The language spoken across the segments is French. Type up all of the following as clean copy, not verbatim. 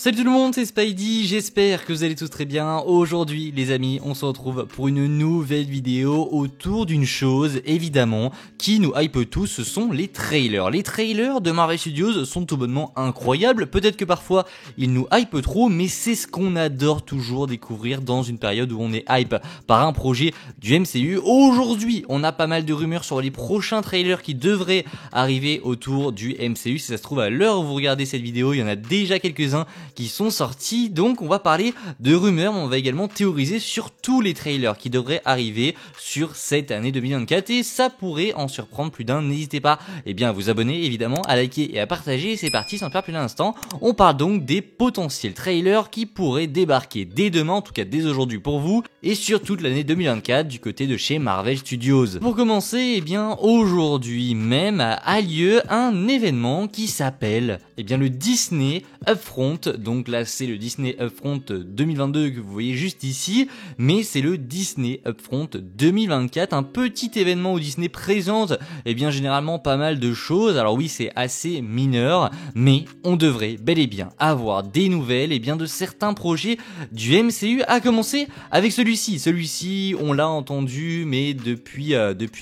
Salut tout le monde, c'est Spidey, j'espère que vous allez tous très bien. Aujourd'hui les amis, on se retrouve pour une nouvelle vidéo autour d'une chose évidemment qui nous hype tous, ce sont les trailers. Les trailers de Marvel Studios sont tout bonnement incroyables, peut-être que parfois ils nous hype trop, mais c'est ce qu'on adore toujours découvrir dans une période où on est hype par un projet du MCU. Aujourd'hui on a pas mal de rumeurs sur les prochains trailers qui devraient arriver autour du MCU. Si ça se trouve à l'heure où vous regardez cette vidéo, il y en a déjà quelques-uns qui sont sortis, donc on va parler de rumeurs, mais on va également théoriser sur tous les trailers qui devraient arriver sur cette année 2024 et ça pourrait en surprendre plus d'un. N'hésitez pas à vous abonner évidemment, à liker et à partager. C'est parti sans perdre plus d'un instant. On parle donc des potentiels trailers qui pourraient débarquer dès demain, en tout cas dès aujourd'hui pour vous, et sur toute l'année 2024 du côté de chez Marvel Studios. Pour commencer, aujourd'hui même a lieu un événement qui s'appelle le Disney Upfront. Donc là c'est le Disney Upfront 2022 que vous voyez juste ici, mais c'est le Disney Upfront 2024, un petit événement où Disney présente généralement pas mal de choses. Alors oui, c'est assez mineur, mais on devrait bel et bien avoir des nouvelles de certains projets du MCU, à commencer avec celui-ci on l'a entendu mais depuis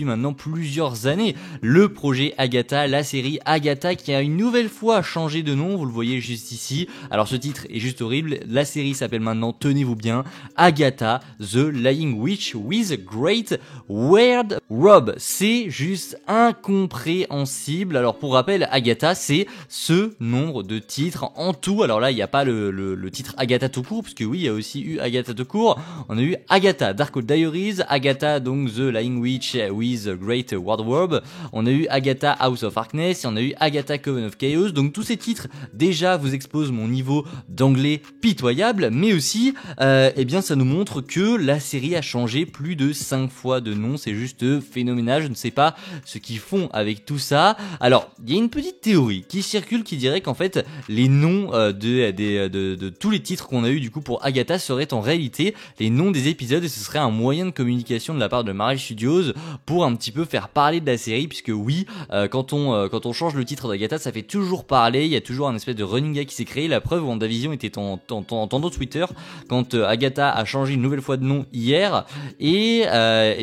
maintenant plusieurs années, le projet Agatha, la série Agatha qui a une nouvelle fois changé de nom, vous le voyez juste ici. Alors ce titre est juste horrible, la série s'appelle maintenant, tenez-vous bien, Agatha The Lying Witch with Great Weird Rob. C'est juste incompréhensible. Alors pour rappel, Agatha c'est ce nombre de titres en tout. Alors là il n'y a pas le titre Agatha tout court, parce que oui il y a aussi eu Agatha tout court. On a eu Agatha Darkhold Diaries, Agatha donc The Lying Witch with Great Weird Rob, on a eu Agatha House of Harkness et on a eu Agatha Coven of Chaos. Donc tous ces titres déjà vous exposent mon niveau d'anglais pitoyable, mais aussi ça nous montre que la série a changé plus de 5 fois de nom. C'est juste phénoménal, je ne sais pas ce qu'ils font avec tout ça. Alors il y a une petite théorie qui circule qui dirait qu'en fait les noms de tous les titres qu'on a eu du coup pour Agatha seraient en réalité les noms des épisodes, et ce serait un moyen de communication de la part de Marvel Studios pour un petit peu faire parler de la série, puisque oui, quand on change le titre d'Agatha, ça fait toujours parler, il y a toujours un espèce de running gag qui s'est créé. La preuve, WandaVision était en tendance Twitter quand Agatha a changé une nouvelle fois de nom hier, et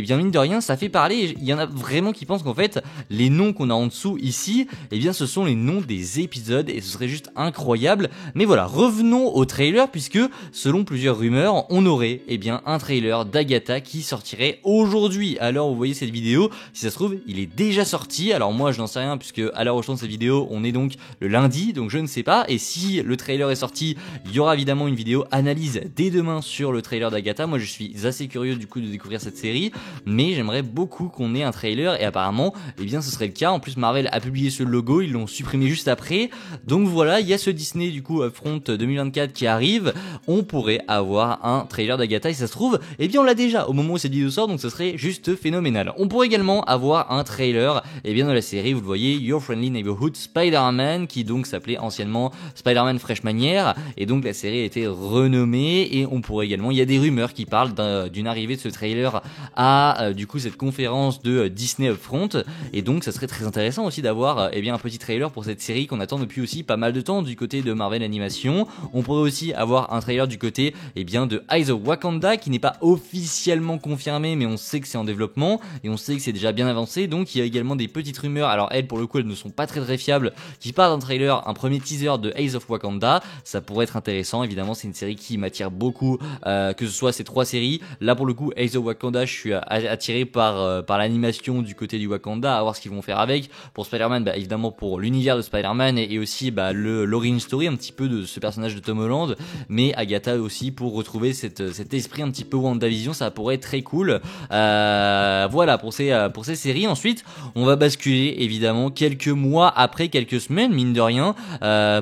mine de rien ça fait parler. Il y en a vraiment qui pensent qu'en fait les noms qu'on a en dessous ici, ce sont les noms des épisodes, et ce serait juste incroyable. Mais voilà, revenons au trailer, puisque selon plusieurs rumeurs on aurait un trailer d'Agatha qui sortirait aujourd'hui. À l'heure où vous voyez cette vidéo, si ça se trouve il est déjà sorti. Alors moi je n'en sais rien, puisque à l'heure où je tourne cette vidéo on est donc le lundi, donc je ne sais pas. Et si le trailer est sorti, il y aura évidemment une vidéo analyse dès demain sur le trailer d'Agatha. Moi je suis assez curieux du coup de découvrir cette série, mais j'aimerais beaucoup qu'on ait un trailer, et apparemment ce serait le cas. En plus Marvel a publié ce logo, ils l'ont supprimé juste après. Donc voilà, il y a ce Disney du coup Upfront 2024 qui arrive. On pourrait avoir un trailer d'Agatha, et ça se trouve on l'a déjà au moment où cette vidéo sort, donc ce serait juste phénoménal. On pourrait également avoir un trailer de la série, vous le voyez, Your Friendly Neighborhood Spider-Man, qui donc s'appelait anciennement Spider-Man Freshman Year, et donc la série a été renommée. Et on pourrait également, il y a des rumeurs qui parlent d'une arrivée de ce trailer à du coup cette conférence de Disney Upfront, et donc ça serait très intéressant aussi d'avoir un petit trailer pour cette série qu'on attend depuis aussi pas mal de temps du côté de Marvel Animation. On pourrait aussi avoir un trailer du côté de Eyes of Wakanda, qui n'est pas officiellement confirmé, mais on sait que c'est en développement et on sait que c'est déjà bien avancé. Donc il y a également des petites rumeurs, alors elles pour le coup elles ne sont pas très fiables, qui parlent d'un trailer, un premier teaser de Eyes of Wakanda. Ça pourrait être intéressant, évidemment c'est une série qui m'attire beaucoup, que ce soit ces trois séries. Là pour le coup Eyes of Wakanda, je suis attiré par l'animation du côté du Wakanda, à voir ce qu'ils vont faire avec. Pour Spider-Man, évidemment pour l'univers de Spider-Man, et aussi l'origin story un petit peu de ce personnage de Tom Holland, mais Agatha aussi pour retrouver cet esprit un petit peu WandaVision, ça pourrait être très cool. Voilà pour ces séries. Ensuite on va basculer évidemment quelques mois après, quelques semaines mine de rien,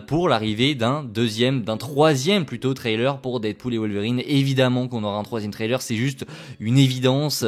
pour l'arrivée d'un troisième plutôt trailer pour Deadpool et Wolverine. Évidemment qu'on aura un troisième trailer, c'est juste une évidence.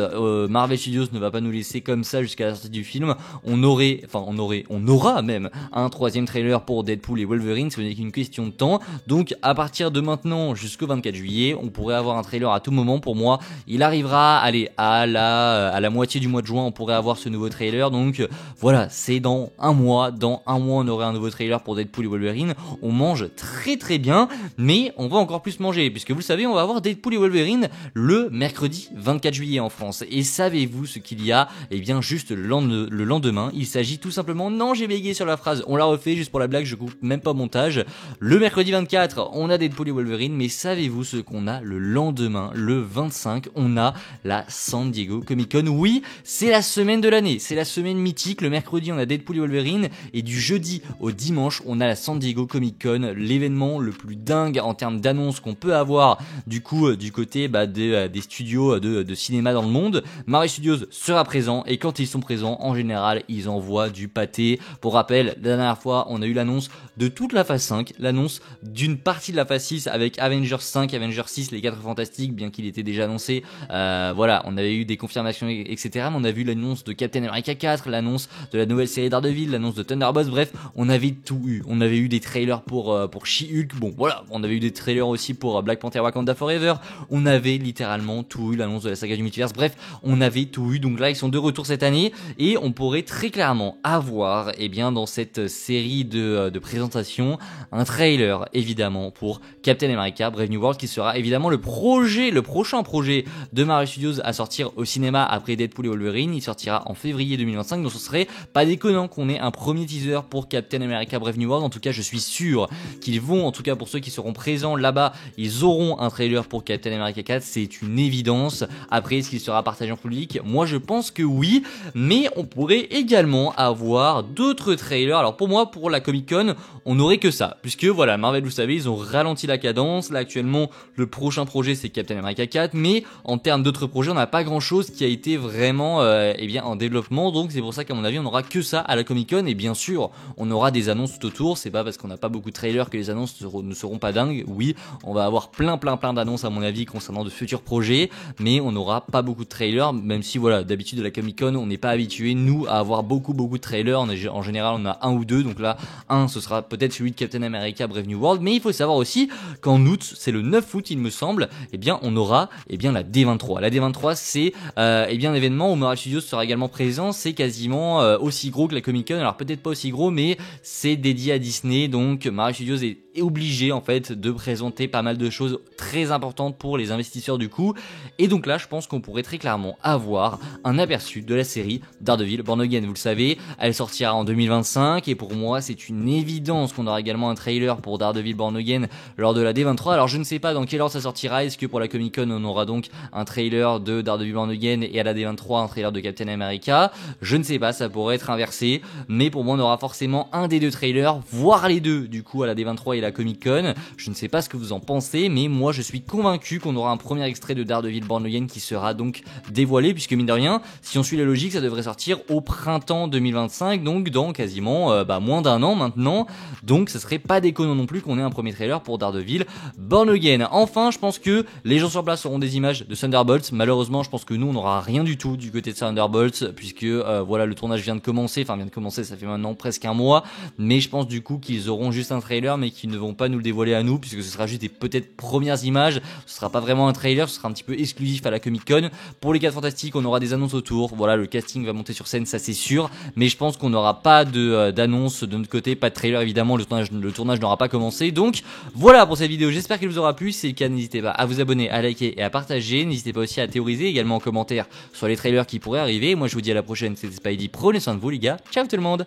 Marvel Studios ne va pas nous laisser comme ça jusqu'à la sortie du film. On aura même un troisième trailer pour Deadpool et Wolverine, ce n'est qu'une question de temps. Donc à partir de maintenant jusqu'au 24 juillet, on pourrait avoir un trailer à tout moment. Pour moi il arrivera à la moitié du mois de juin, on pourrait avoir ce nouveau trailer. Donc voilà, c'est dans un mois on aurait un nouveau trailer pour Deadpool et Wolverine. on mange très bien, mais on va encore plus manger, puisque vous le savez, on va avoir Deadpool et Wolverine le mercredi 24 juillet en France. Et savez-vous ce qu'il y a? Eh bien juste le lendemain, il s'agit tout simplement, non j'ai bégayé sur la phrase, on l'a refait juste pour la blague, je coupe même pas au montage. Le mercredi 24, on a Deadpool et Wolverine, mais savez-vous ce qu'on a le lendemain, le 25, on a la San Diego Comic Con. Oui, c'est la semaine de l'année, c'est la semaine mythique. Le mercredi, on a Deadpool et Wolverine, et du jeudi au dimanche, on a la San Diego Comic Con, l'événement le plus dingue en termes d'annonces qu'on peut avoir du coup du côté des studios de cinéma dans le monde. Marvel Studios sera présent, et quand ils sont présents, en général, ils envoient du pâté. Pour rappel, la dernière fois, on a eu l'annonce de toute la phase 5, l'annonce d'une partie de la phase 6 avec Avengers 5, Avengers 6, les 4 fantastiques, bien qu'il était déjà annoncé. Voilà, on avait eu des confirmations, etc. Mais on a vu l'annonce de Captain America 4, l'annonce de la nouvelle série Daredevil, l'annonce de Thunderbolts, bref, on avait tout eu. On avait eu des trailers pour She-Hulk, bon voilà, on avait eu des trailers aussi pour Black Panther Wakanda Forever, on avait littéralement tout eu, l'annonce de la saga du multiverse, bref, on avait tout eu. Donc là, ils sont de retour cette année, et on pourrait très clairement avoir, eh bien, dans cette série de présentation, un trailer, évidemment, pour Captain America Brave New World, qui sera évidemment le prochain projet de Marvel Studios à sortir au cinéma après Deadpool et Wolverine. Il sortira en février 2025, donc ce serait pas déconnant qu'on ait un premier teaser pour Captain America Brave New World. En tout cas, je suis sûr qu'ils vont, en tout cas pour ceux qui seront présents là-bas, ils auront un trailer pour Captain America 4, c'est une évidence. Après, est-ce qu'il sera partagé en public? Moi, je pense que oui, mais on pourrait également avoir d'autres trailers. Alors pour moi, pour la Comic Con, on n'aurait que ça, puisque voilà, Marvel, vous savez, ils ont ralenti la cadence. Là actuellement, le prochain projet c'est Captain America 4, mais en termes d'autres projets, on n'a pas grand chose qui a été vraiment eh bien en développement. Donc c'est pour ça qu'à mon avis, on n'aura que ça à la Comic Con. Et bien sûr, on aura des annonces tout autour. C'est pas parce qu'on n'a pas beaucoup de trailers que les annonces ne seront pas dingues. Oui, on va avoir plein d'annonces à mon avis concernant de futurs projets, mais on n'aura pas beaucoup de trailers, même si voilà, d'habitude à la Comic Con, on n'est pas habitué nous à avoir beaucoup de trailers. En général, on a un ou deux, donc là, un ce sera peut-être celui de Captain America Brave New World, mais il faut savoir aussi qu'en août, c'est le 9 août il me semble, eh bien on aura la D23. La D23 c'est un événement où Marvel Studios sera également présent, c'est quasiment aussi gros que la Comic Con, alors peut-être pas aussi gros, mais c'est dédié à Disney, donc Marvel Studios est obligé en fait de présenter pas mal de choses très importantes pour les investisseurs du coup, et donc là je pense qu'on pourrait très clairement avoir un aperçu de la série Daredevil Born Again. Vous le savez, elle sortira en 2025, et pour moi c'est une évidence qu'on aura également un trailer pour Daredevil Born Again lors de la D23. Alors je ne sais pas dans quelle ordre ça sortira, est-ce que pour la Comic Con on aura donc un trailer de Daredevil Born Again et à la D23 un trailer de Captain America? Je ne sais pas, ça pourrait être inversé, mais pour moi on aura forcément un des deux trailers, voire les deux du coup à la D23 et la Comic Con. Je ne sais pas ce que vous en pensez, mais moi je suis convaincu qu'on aura un premier extrait de Daredevil Born Again qui sera donc dévoilé, puisque mine de rien, si on suit la logique, ça devrait sortir au printemps 2025, donc dans quasiment moins d'un an maintenant, donc ça serait pas déconnant non plus qu'on ait un premier trailer pour Daredevil Born Again. Enfin, je pense que les gens sur place auront des images de Thunderbolts. Malheureusement, je pense que nous on n'aura rien du tout du côté de Thunderbolts, puisque voilà, le tournage vient de commencer, ça fait maintenant presque un mois, mais je pense du coup qu'ils auront juste un trailer, mais qu'ils ne vont pas nous le dévoiler à nous, puisque ce sera juste des peut-être premières images, ce sera pas vraiment un trailer, ce sera un petit peu exclusif à la Comic Con. Pour les 4 fantastiques, on aura des annonces autour, voilà, le casting va monter sur scène, ça c'est sûr, mais je pense qu'on n'aura pas d'annonce de notre côté, pas de trailer évidemment, le tournage n'aura pas commencé. Donc voilà pour cette vidéo, j'espère qu'elle vous aura plu. Si c'est le cas, n'hésitez pas à vous abonner, à liker et à partager, n'hésitez pas aussi à théoriser également en commentaire sur les trailers qui pourraient arriver. Moi je vous dis à la prochaine, c'était Spidey, prenez soin de vous les gars, ciao tout le monde.